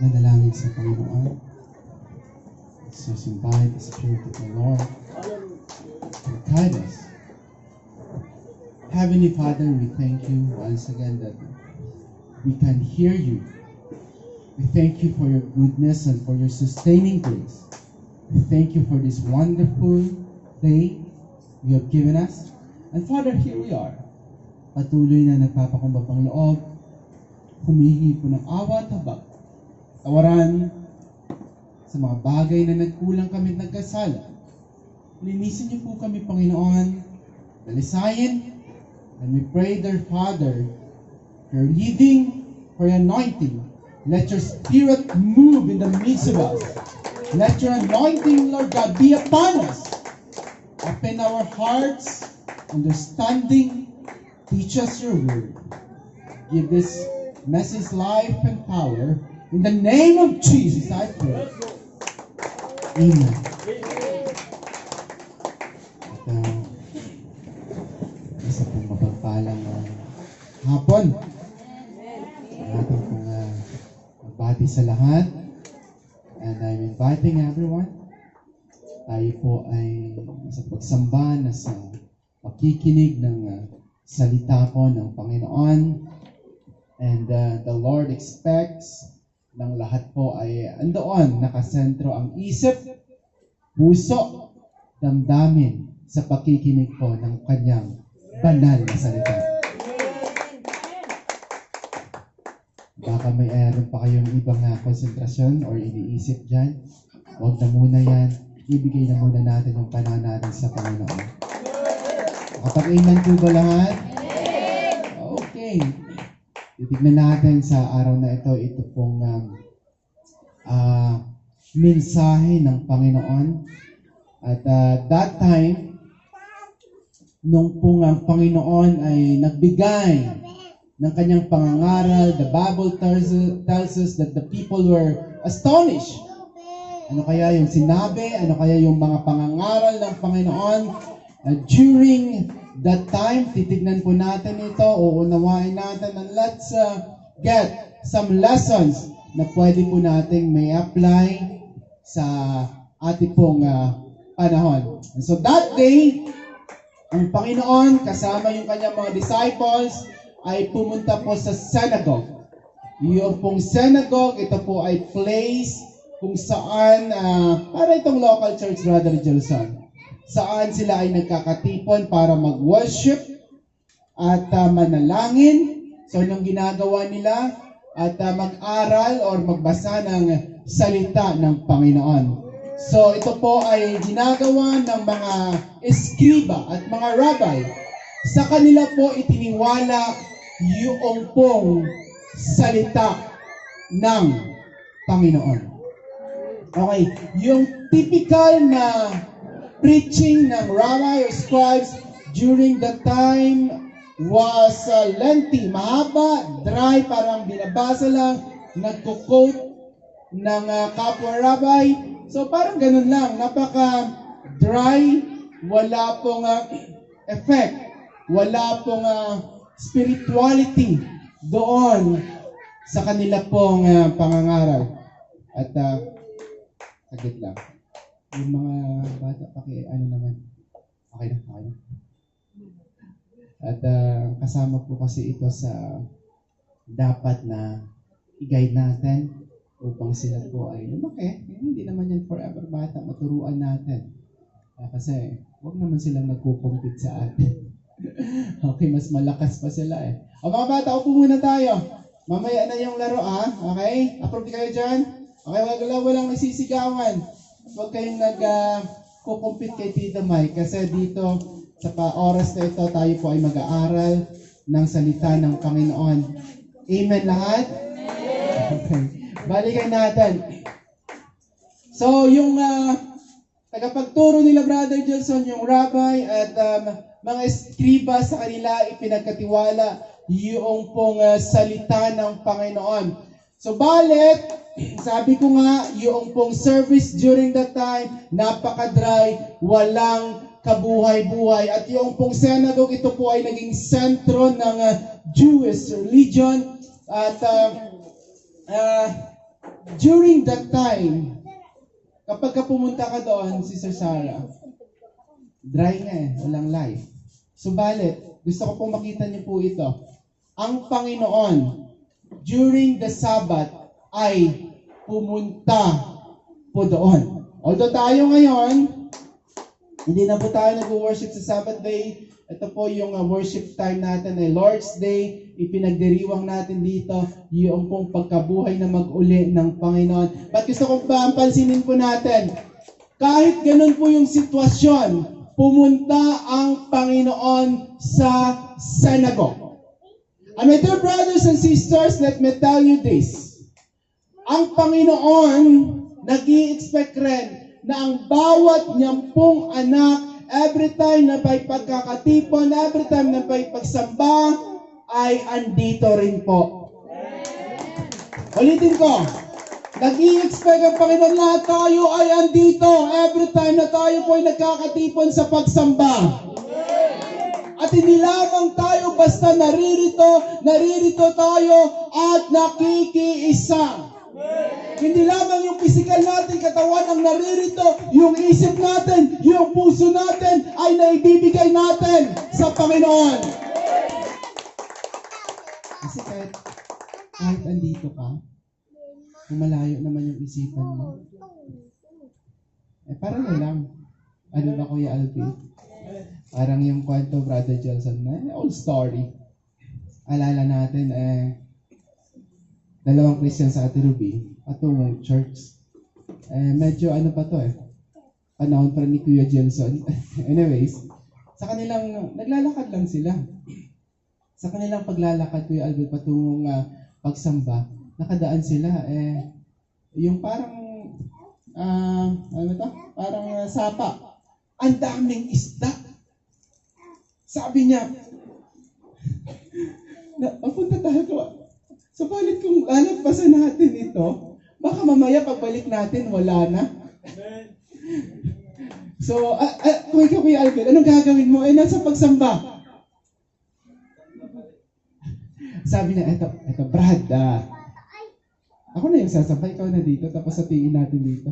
Manalangin sa Panginoon. Let's just invite the Spirit of the Lord to guide us. Heavenly Father, we thank you once again that we can hear you. We thank you for your goodness and for your sustaining grace. We thank you for this wonderful day you have given us. And Father, here we are. Patuloy na nagpapakumbabang loob, humihingi po ng awa at habag. Tawaran sa mga bagay na nagkulang kami at nagkasala. Linisin niyo po kami, Panginoon. Dalisayin. And we pray, dear Father, for your leading, for your anointing. Let your Spirit move in the midst of us. Let your anointing, Lord God, be upon us. Open our hearts, understanding. Teach us your word. Give this message life and power. In the name of Jesus, I pray. Amen. At isa pong mapagpalang hapon. Ating pong magbati sa lahat. And I'm inviting everyone. Tayo po ay sa pagsamba, nasa pakikinig ng salita po ng Panginoon. And the Lord expects ng lahat po ay andoon, nakasentro ang isip, puso, damdamin sa pakikinig po ng kanyang banal na salita. Baka mayroon pa kayong ibang konsentrasyon or iniisip dyan. Huwag na muna yan. Ibigay na muna natin yung panahon natin sa Panginoon. Kapag-amen po ba lahat? Okay. Titignan natin sa araw na ito pong mensahe ng Panginoon. At that time, nung pong ang Panginoon ay nagbigay ng kanyang pangangaral, the Bible tells us that the people were astonished. Ano kaya yung sinabi? Ano kaya yung mga pangangaral ng Panginoon? During that time, titignan po natin ito, uunawain natin, and let's get some lessons na pwede po nating may apply sa ating pong panahon. And so that day, ang Panginoon kasama yung kanyang mga disciples ay pumunta po sa synagogue. Yung pong synagogue, ito po ay place kung saan, para itong local church, Brother Jelson, saan sila ay nagkakatipon para mag-worship at manalangin. So, anong ginagawa nila? At mag-aral or magbasa ng salita ng Panginoon. So, ito po ay ginagawa ng mga eskriba at mga rabbi. Sa kanila po itiniwala yung pong salita ng Panginoon. Okay, yung typical na preaching ng rabbi or scribes during the time was lengthy, mahaba, dry, parang binabasa lang, nagko-quote ng kapwa rabbi. So parang ganun lang, napaka-dry, wala pong effect, wala pong spirituality doon sa kanila pong pangangaral. At saglit lang. Yung mga bata, ano naman. Okay na. At kasama po kasi ito sa dapat na i-guide natin upang sila po ay lumaki. Hindi naman yan forever bata, maturuan natin. Kasi huwag naman silang nagkukumpit sa atin. Okay, mas malakas pa sila eh. O mga bata, upo muna tayo. Mamaya na yung laro Okay? Approve kayo dyan? Okay, walang nagsisigawan. Huwag kayong nag-kukumpit kay Tito Mike kasi dito sa oras na ito tayo po ay mag-aaral ng salita ng Panginoon. Amen lahat? Okay. Balikan natin. So, yung tagapagturo nila, Brother Jelson, yung rabbi at mga eskriba sa kanila, ipinagkatiwala yung pong salita ng Panginoon. So, balit, sabi ko nga, yung pong service during that time, napaka-dry, walang kabuhay-buhay. At yung pong synagogue, ito po ay naging sentro ng Jewish religion. At during that time, kapag pumunta ka doon, Sister Sarah, dry nga walang life. Subalit, gusto ko pong makita niyo po ito. Ang Panginoon, during the Sabbath, ay pumunta po doon. Although tayo ngayon, hindi na po tayo nag-worship sa Sabbath day. Ito po yung worship time natin ay Lord's Day. Ipinagdiriwang natin dito yung pong pagkabuhay na mag-uli ng Panginoon. But gusto ko pa pansinin po natin, kahit ganun po yung sitwasyon, pumunta ang Panginoon sa synagogue. And my dear brothers and sisters, let me tell you this. Ang Panginoon nag-i-expect rin na ang bawat nyampung anak, every time na may pagkakatipon, every time na may pagsamba, ay andito rin po. Ulitin ko, nag-i-expect ang Panginoon lahat tayo ay andito every time na tayo po ay nagkakatipon sa pagsamba. At hindi lamang tayo basta naririto tayo at nakikiisa. Hindi lamang yung physical natin, katawan ang naririto, yung isip natin, yung puso natin ay naibibigay natin sa Panginoon. Kasi kahit andito ka, kung malayo naman yung isipan mo, parang lang. Ano ba, Kuya Alvin? Parang yung kwento, Brother Jelson, old story. Alala natin, dalawang Christian sa Ate Ruby, patungong church. Medyo ano pa to panahon pa ni Kuya Jelson. Anyways, sa kanilang, naglalakad lang sila. Sa kanilang paglalakad, Kuya Alvin, patungong pagsamba, nakadaan sila, yung parang, parang sapa. Ang daming isda. Sabi niya, papunta tayo. Subalit kung lalagpasan natin ito, baka mamaya pagbalik natin, wala na. So, Kuya Alvin, anong gagawin mo? Nasa pagsamba. Sabi niya, eto Brad, ako na yung sasamba, ikaw na dito, tapos satiin natin dito.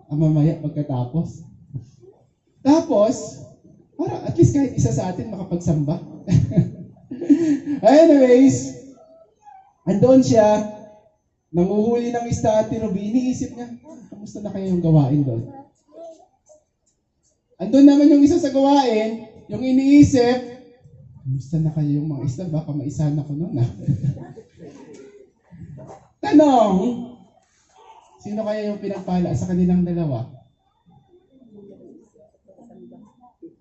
Mamaya pagkatapos. Tapos, para at least kahit isa sa atin makapagsamba. Anyways, andoon siya, nanguhuli ng isda at tinubi, iniisip niya, kamusta na kaya yung gawain doon? Andoon naman yung isa sa gawain, yung iniisip, kamusta na kaya yung mga isda, baka maisahan ako noon Tanong, sino kaya yung pinagpala sa kanilang dalawa?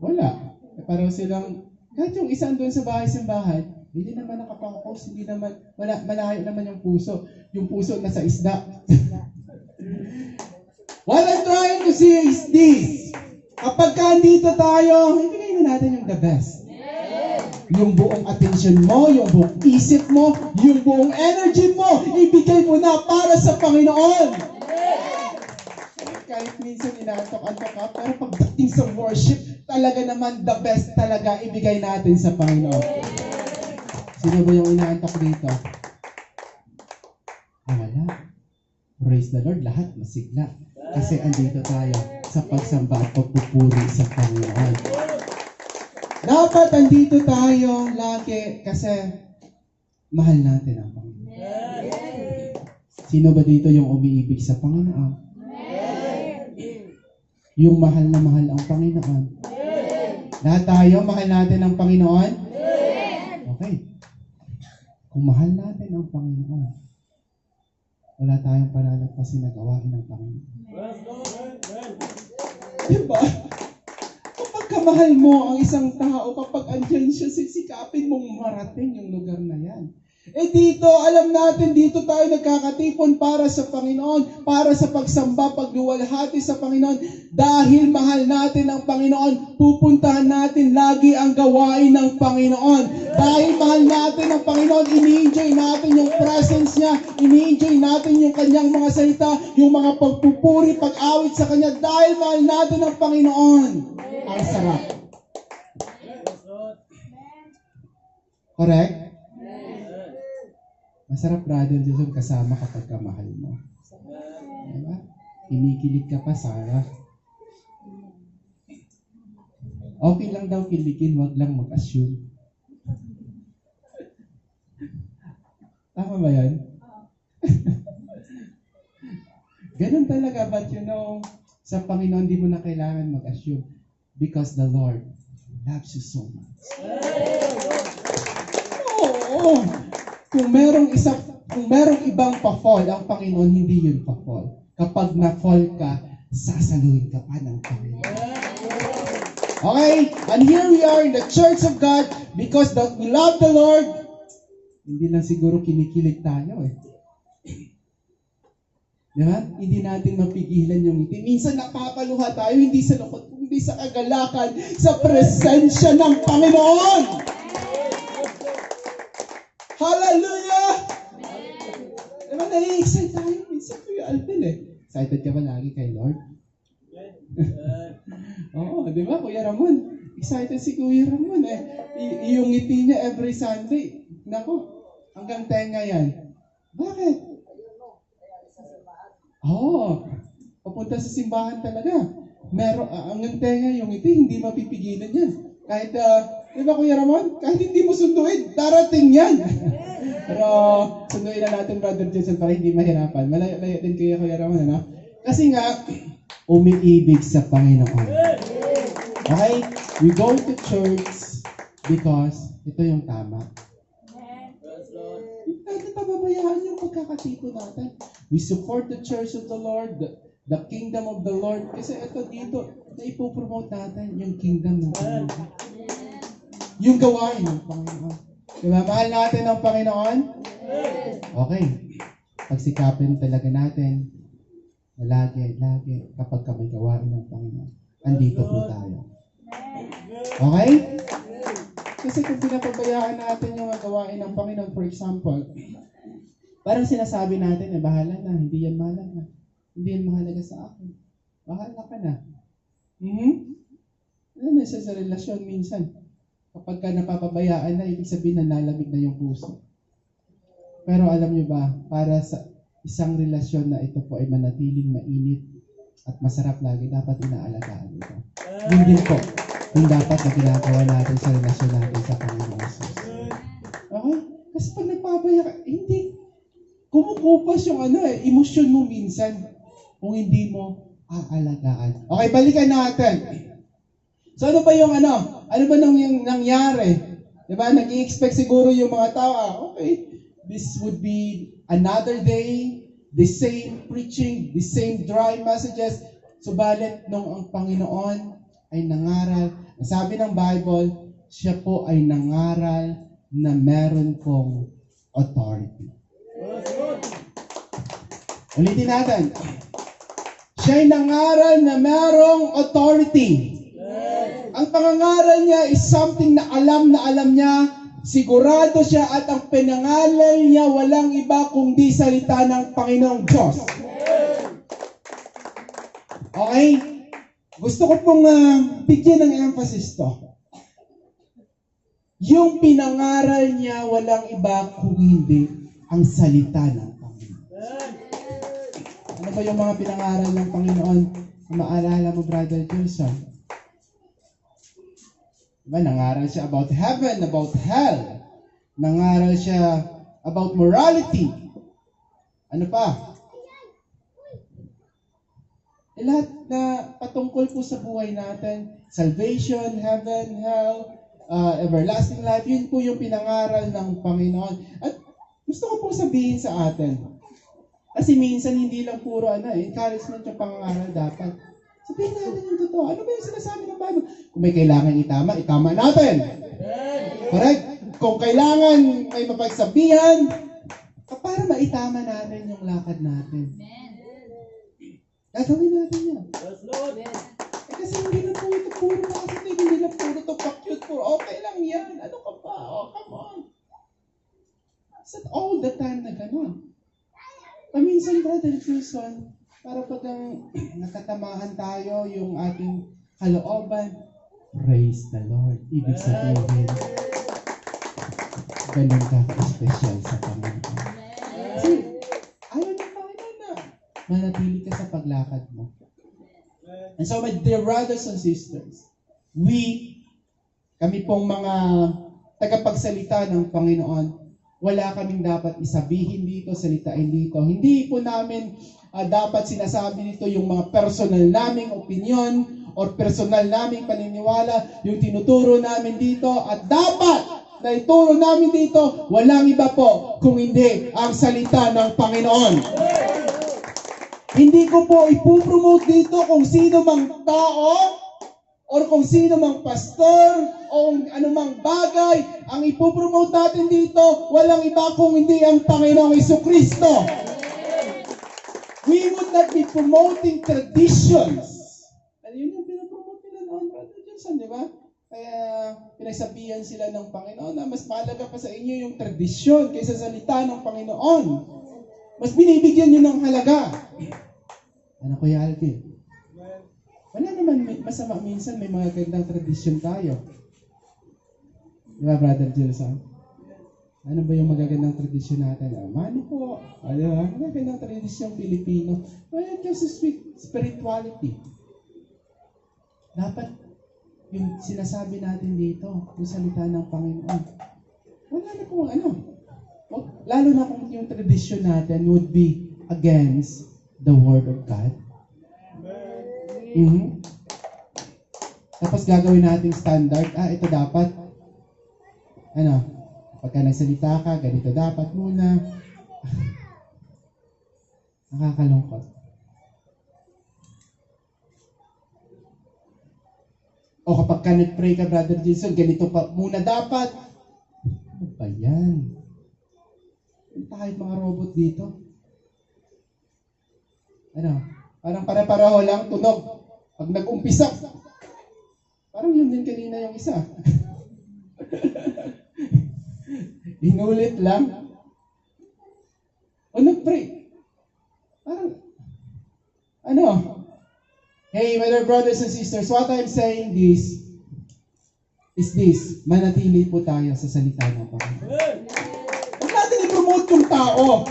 Wala. Parang silang, kahit yung isa doon sa bahay-simbahan, hindi naman nakapang-post, hindi naman, malayo naman yung puso. Yung puso nasa isda. What I'm trying to say is this. Kapag andito tayo, ibigay na natin yung the best. Yung buong attention mo, yung buong isip mo, yung buong energy mo, ibigay mo na para sa Panginoon. Kahit minsan inaantok-antok ka, pero pagdating sa worship, talaga naman the best talaga ibigay natin sa Panginoon. Sino ba yung inaantok dito? Wala. Praise the Lord, lahat masigla. Kasi andito tayo sa pagsamba at pagpupuri sa Panginoon. Dapat andito tayo lagi kasi mahal natin ang Panginoon. Sino ba dito yung umiibig sa Panginoon? Yung mahal na mahal ang Panginoon. Lahat tayo, mahal natin ang Panginoon? Okay. Kung mahal natin ang Panginoon, wala tayong palalagpasin na gawain ng Panginoon. Diba? Kapag kamahal mo ang isang tao, kapag andyan siya, sisikapin mong marating yung lugar na yan. Dito, alam natin, dito tayo nagkakatipon para sa Panginoon, para sa pagsamba, pagluwalhati sa Panginoon. Dahil mahal natin ang Panginoon, pupuntahan natin lagi ang gawain ng Panginoon. Dahil mahal natin ang Panginoon, ini-enjoy natin yung presence niya, ini-enjoy natin yung kanyang mga salita, yung mga pagpupuri, pag-awit sa kanya. Dahil mahal natin ang Panginoon. Ang sarap. Correct? Masarap, Brother Jason, kasama kapag kamahal mo. Diba? Kinikilig ka pa, Sarah. Okay lang daw kiligin, wag lang mag-assume. Tama ba yan? Ganun talaga, but sa Panginoon, di mo na kailangan mag-assume because the Lord loves you so much. Oo. Kung merong ibang pa-fall, ang Panginoon, hindi yun pa-fall. Kapag na-fall ka, sasaluhin ka pa ng Panginoon. Okay? And here we are in the church of God because we love the Lord. Hindi lang siguro kinikilig tayo eh. Diba? Hindi natin mapigilan yung ngiti. Minsan napapaluha tayo, hindi sa lukot, kundi sa kagalakan, sa presensya ng Panginoon. Hallelujah! Diba, nai-excite tayo. Minsan Kuya Alvin eh. Excited ka ba lagi kay Lord? Oo, di ba, Kuya Ramon? Excited si Kuya Ramon eh. Yung ngiti niya every Sunday. Nako, hanggang tenga yan. Bakit? Oo, papunta sa simbahan talaga. Hanggang tenga yung ngiti, hindi mapipigilan yan. Kahit, di ba Kuya Ramon? Kahit hindi mo sunduin, darating yan. Pero, sunduin na natin, Brother Jason, para hindi mahirapan. Malayo din Kuya Ramon, ano? Kasi nga, umiibig sa Panginoon. Okay? We go to church because ito yung tama. Hindi natin pababayaan yung pagkakatito natin. We support the church of the Lord, the kingdom of the Lord. Kasi ito dito, na ipopromote natin yung kingdom ng Panginoon. Yung gawain ng Panginoon. Diba? Mahal natin ang Panginoon? Okay. Pagsikapin talaga natin na lagi, kapag kami gawain ng Panginoon, andito po tayo. Okay? Kasi kung pinapabayaan natin yung gawain ng Panginoon, for example, parang sinasabi natin, bahala na, hindi yan mahalaga. Hindi yan mahalaga sa akin. Bahala ka na. Ano sa relasyon minsan? Kapag ka napapabayaan na, ibig sabihin na nalamig na yung puso. Pero alam nyo ba, para sa isang relasyon na ito po ay manatiling mainit at masarap lagi, dapat inaalagaan ito. Yun din po, yung dapat na ginagawa natin sa relasyon natin sa Panginoon Jesus. Okay? Kasi pag nagpapaya ka, hindi, kumukupas yung emosyon mo minsan kung hindi mo aalagaan. Okay, balikan natin. So ano ba yung ano ba yung nangyari? Diba, nag-i-expect siguro yung mga tao, okay, this would be another day, the same preaching, the same dry messages. Subalit nung ang Panginoon ay nangaral, sabi ng Bible, siya po ay nangaral na meron pong authority. Ulitin natin. Siya ay nangaral na merong authority. Ang pangangaral niya is something na alam niya, sigurado siya at ang pinangalan niya walang iba kundi salita ng Panginoong Diyos. Okay? Gusto ko pong bigyan ng emphasis to. Yung pinangaral niya walang iba kung hindi ang salita ng Panginoon. Ano ba yung mga pinangaral ng Panginoon? Maalala mo, Brother Johnson? Diba, nangaral siya about heaven, about hell. Nangaral siya about morality. Ano pa? Lahat na patungkol po sa buhay natin, salvation, heaven, hell, everlasting life, yun po yung pinangaral ng Panginoon. At gusto ko pong sabihin sa atin, kasi minsan hindi lang puro encouragement yung pangangaral dapat. Sabihin natin yung totoo. Ano ba yung sinasabi ng Bible? Kung may kailangan itama natin. Correct? Kung kailangan may mapagsabihan, para maitama natin yung lakad natin. Gagawin natin yan. Kasi hindi na po ito puro positive, hindi na puro ito pa-cute, puro okay lang yan. Ano ka pa? Oh, come on. It's not all the time na gano'n. Paminsan, Brother Jason, para pag nakatamahan tayo yung ating kalooban, praise the Lord. Ibig sabihin, ganun ka ka-special sa Panginoon. Kasi, ayaw ng Panginoon na manatili ka sa paglakad mo. And so, my dear brothers and sisters, kami pong mga tagapagsalita ng Panginoon, wala kaming dapat isabihin dito, salitain dito. Hindi po namin dapat sinasabi nito yung mga personal naming opinion or personal naming paniniwala, yung tinuturo namin dito. At dapat na ituro namin dito, walang iba po kung hindi ang salita ng Panginoon. Hindi ko po ipopromote dito kung sino mang tao or kung sino mang pastor o anumang bagay. Ang ipopromote natin dito, walang iba kung hindi ang Panginoong Jesucristo. We would not be promoting traditions. Ano yun yung pinapromote nila noon, Brother Johnson, di ba? Kaya pinagsabihan sila ng Panginoon na mas mahalaga pa sa inyo yung tradisyon kaysa salita ng Panginoon. Mas binibigyan nyo ng halaga. Ano, Kuya Alvin? Wala naman masama minsan, may mga gandang tradisyon tayo. Di ba, Brother Johnson? Ano ba yung magagandang tradisyon natin? Mano po. Di ba? Magagandang tradisyon Pilipino. When it comes to spirituality, dapat yung sinasabi natin dito, yung salita ng Panginoon. Wala na kung ano. Lalo na kung yung tradisyon natin would be against the Word of God. Tapos gagawin nating standard, ito dapat, pagka nagsalita ka, ganito dapat muna. Nakakalungkot. O kapag ka nag-pray ka, Brother Jason, ganito pa muna dapat. Ano ba yan? Tayo mga robot dito. Parang pare-pareho lang, tunog. Pag nag-umpisa, parang yun din kanina yung isa. Inulit lang. O nag-pray. Parang, Hey, my dear brothers and sisters, what I'm saying is this, manatili po tayo sa salita ng Panginoon. Huwag natin i-promote yung tao.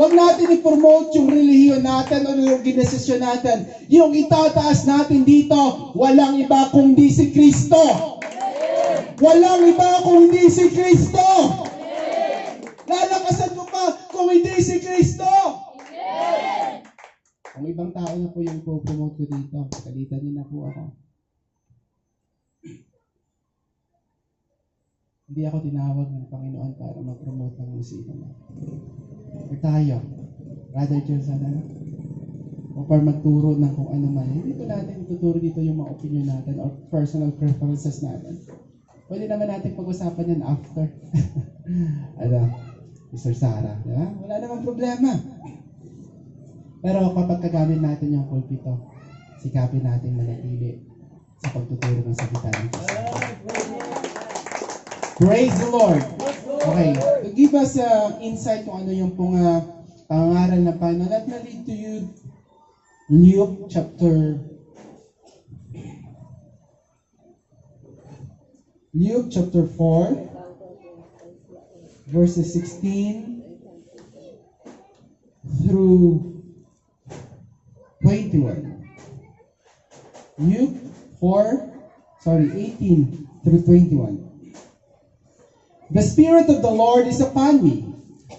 Huwag natin i-promote yung relihiyon natin o yung ginesisyon natin. Yung itataas natin dito, walang iba kundi si Kristo. Walang iba kundi si Kristo. Lalakasan mo pa kung hindi si Kristo. Kung ibang tao na po yung po-promote ko dito, kalitan niyo na po ako. Hindi ako tinawag ng Panginoon para mag-promote ng musika mo. Or tayo, Brother Johnson, o para magturo ng kung ano man. Hindi ko natin ituturo dito yung mga opinion natin or personal preferences natin. Pwede naman natin pag-usapan yan after. Mr. Sarah, diba? Wala namang problema. Pero kapag kagamit natin yung pulpito, sikapin natin manatili sa pagtuturo ng salita ng Diyos. Praise the Lord! Okay, to give us insight kung ano yung pangangaral ng Panginoon, let me read to you Luke chapter 4, verses 16 through 21. Luke 18 through 21. The Spirit of the Lord is upon me,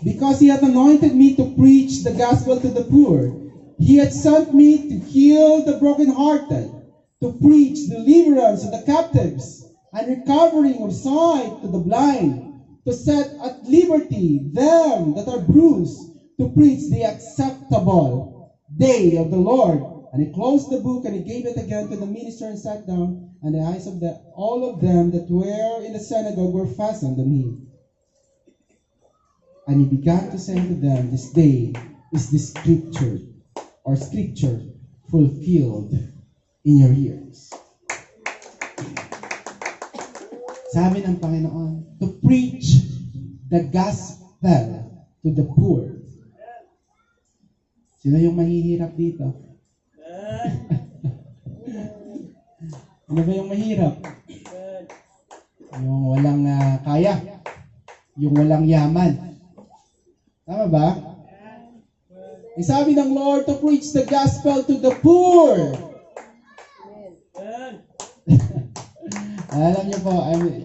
because He hath anointed me to preach the gospel to the poor. He hath sent me to heal the brokenhearted, to preach deliverance to the captives, and recovering of sight to the blind, to set at liberty them that are bruised, to preach the acceptable day of the Lord. And he closed the book, and he gave it again to the minister, and sat down, and the eyes of all of them that were in the synagogue were fastened on him. And he began to say to them, this day is the scripture fulfilled in your ears. Sabi ng Panginoon, to preach the gospel to the poor. Sino yung mahihirap dito? Ano ba yung mahirap? Yung walang kaya. Yung walang yaman. Tama ba? Ang sabi ng Lord to preach the gospel to the poor. Alam niyo po,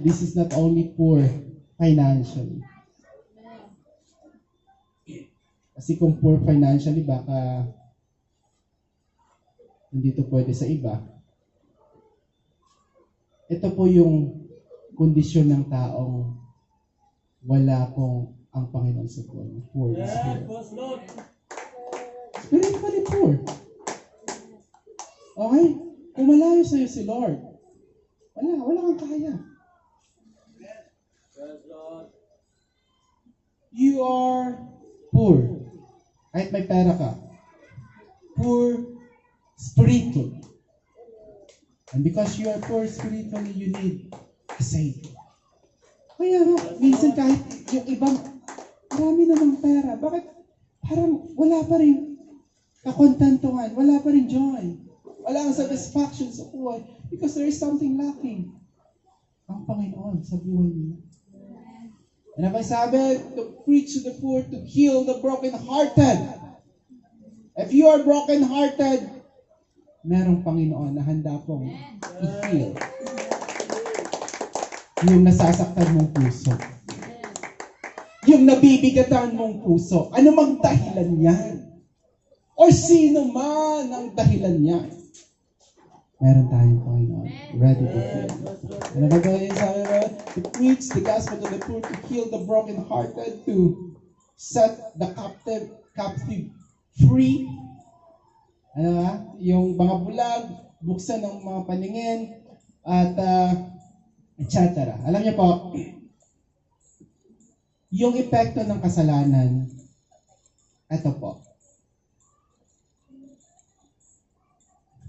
this is not only poor financially. Kasi kung poor financially, baka hindi to pwede sa iba. Ito po yung kondisyon ng taong wala pong ang Panginoon sa buhay. Poor is poor. Spiritually poor. Okay? Kung malayo sa'yo si Lord, wala kang kaya. You are poor. Kahit may pera ka. Poor spiritually. And because you are poor spiritually, you need a Savior. Kaya minsan kahit yung ibang marami namang pera, bakit parang wala pa rin kakontentuhan, wala pa rin joy, wala ang satisfaction sa buhay because there is something lacking. Ang Panginoon sa buhay nila. And ang sabi, to preach to the poor, to heal the broken-hearted. If you are broken-hearted, merong Panginoon na handa pong i-heal yung nasasaktan mong puso. Yung nabibigatan mong puso. Ano mang dahilan yan? O sino man ang dahilan yan? Meron tayong Panginoon ready to heal. Ano ba gawin sa akin? To preach the gospel to the poor, to heal the broken-hearted, to set the captive free. Ano ba? Yung mga bulag, buksan ng mga paningin, at etc. Alam niyo po, yung epekto ng kasalanan, ito po.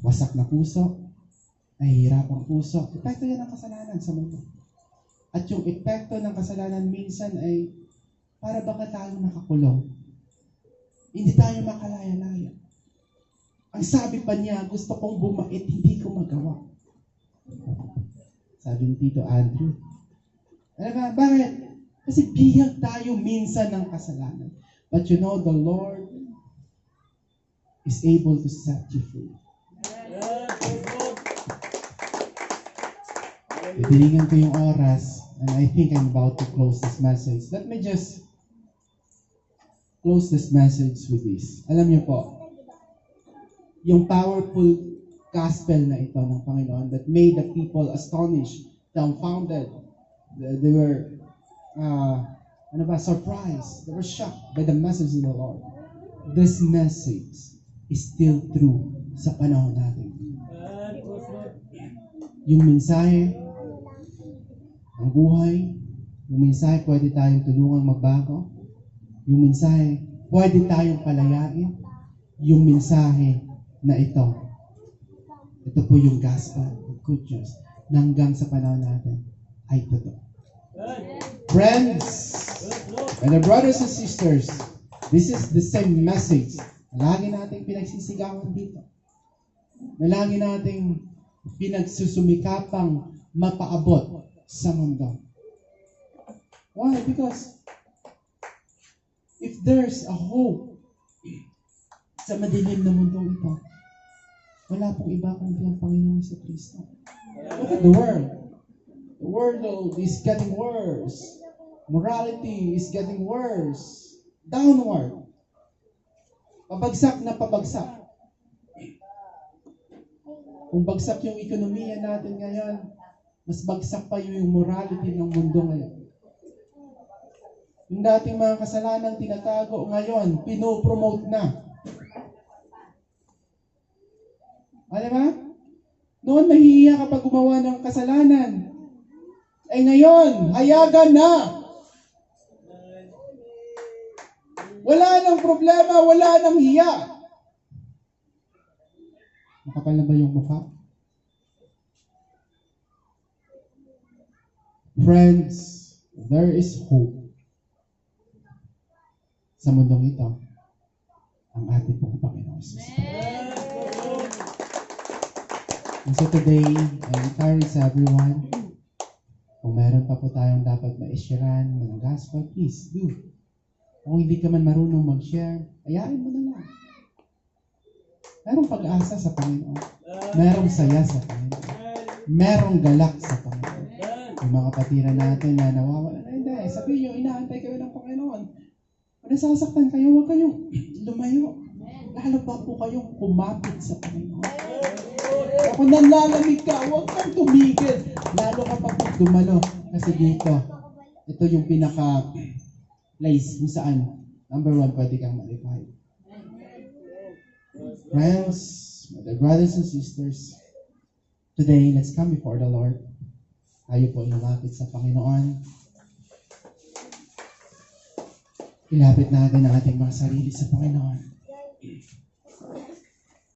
Wasak na puso, nahihirapang puso. Epekto yan ng kasalanan sa mundo. At yung epekto ng kasalanan minsan ay para baka tayo nakakulong. Hindi tayo makalaya-laya. Ang sabi pa niya, gusto kong bumait, hindi ko magawa. Sabi ni Tito Andrew. Alam ba, bakit? Kasi bihag tayo minsan ng kasalanan. But you know, the Lord is able to set you free. Ibilingan ko yung oras, and I think I'm about to close this message. Let me just close this message with this. Alam niyo po, yung powerful gospel na ito ng Panginoon that made the people astonished, dumbfounded. They were, surprised. They were shocked by the message of the Lord. This message is still true sa panahon natin. Yung mensahe, ang buhay, yung mensahe pwede tayong tulungang magbago. Yung mensahe, pwede tayong palayain. Yung mensahe na ito po yung gospel, the good news, na hanggang sa panahon natin ay totoo. Friends, and the brothers and sisters, this is the same message na lagi nating pinagsisigawan dito. Na lagi nating pinagsusumikapang mapaabot sa mundo. Why? Because if there's a hope sa madilim na mundong ito, wala pong iba kundi ang Panginoon sa Kristo. Look at the world. The world is getting worse. Morality is getting worse. Downward. Pabagsak na pabagsak. Kung bagsak yung ekonomiya natin ngayon, mas bagsak pa yung morality ng mundo ngayon. Yung dating mga kasalanan tinatago ngayon, pinopromote na. Alam ba? Noon nahihiya kapag gumawa ng kasalanan. Eh ngayon, hayagan na. Wala nang problema, wala nang hiya. Makapal na ba yung mukha? Friends, there is hope sa mundong ito. Ang ating pong Panginoon. And so today, I encourage everyone, kung meron pa po tayong dapat ma-sharean ng gospel, please do. Kung hindi ka man marunong mag-share, ayain mo na lang. Merong pag-asa sa Panginoon. Merong saya sa Panginoon. Merong galak sa Panginoon. Yung mga kapatiran natin na nawawala na, hindi. Sabihin nyo, inaantay kayo ng Panginoon. Kung nasasaktan kayo, huwag kayong lumayo. Lalo pa po kayong kumapit sa Panginoon. Kung nalalamig ka, huwag kang tumigil. Lalo ka pa po dumalo. Kasi dito, ito yung pinaka-place kung saan, number 1, pwede kang ma-revive. Friends, my brothers and sisters, today, let's come before the Lord. Tayo po lumapit sa Panginoon. Ilapit natin ang ating mga sarili sa Panginoon.